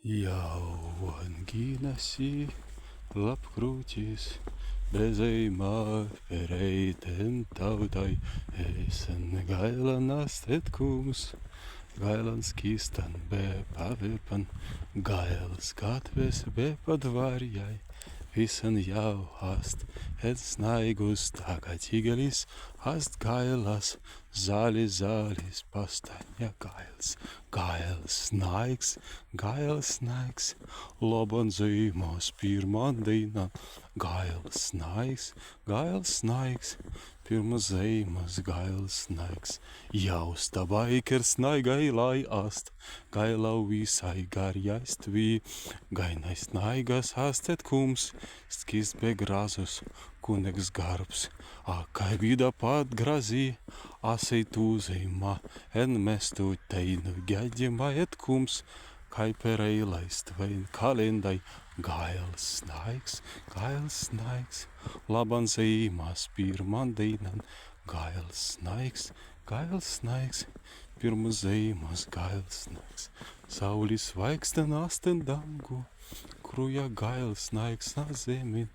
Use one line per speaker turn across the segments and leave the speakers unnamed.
Jau wanginna, lapkrūtis, zeimā, perēit, tāutai, Wissan, gaīlan, etkūmps, gaīlan, skīstan, pawīrpan, Gaīlas, gatwes, padwarrjai, Wissan jau ast, snāigu, Stagatīgelis, ast Gaīlas, Zallis, pastānja, Gaīls Snāigs, labban zeimā, pirman, dēinan, Gaīls Snāigs, pirms zēimas, Gaīls Snāigs, jau stabāi, kirsnāi, gailāi ast, gailāui, wisāi, gaīlai, snāigas ast etkūmps, skīst begrazus, kungs garbs, kai vida padwarrjai, tu zeimā, mestu teinu gaidījumā etkūmps, kai perēit, kalendai, Gaīls Snāigs, labban zēimās, pirman, dēinan, Gaīls Snāigs, pirms zēimas, Gaīls Snāigs, Zallis vaiksten asten dangu, kruja Gaīls Snāigs na zemin,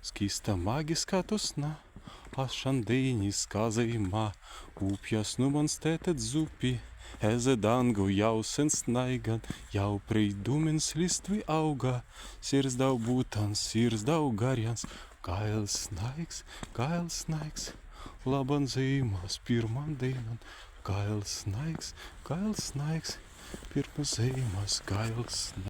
skīstan magiskā tusna, ašan dēinis kā zeimā, upjas numans tētet zupi, dangu jau sen snaigan, jau preidumens listvi auga, sirds dau būtans, sirds dau garjans, Gaīls Snāigs, labban zeimās, pirman, dēinan, Gaīls Snāigs, pirms zēimas, Gaīls Snāigs.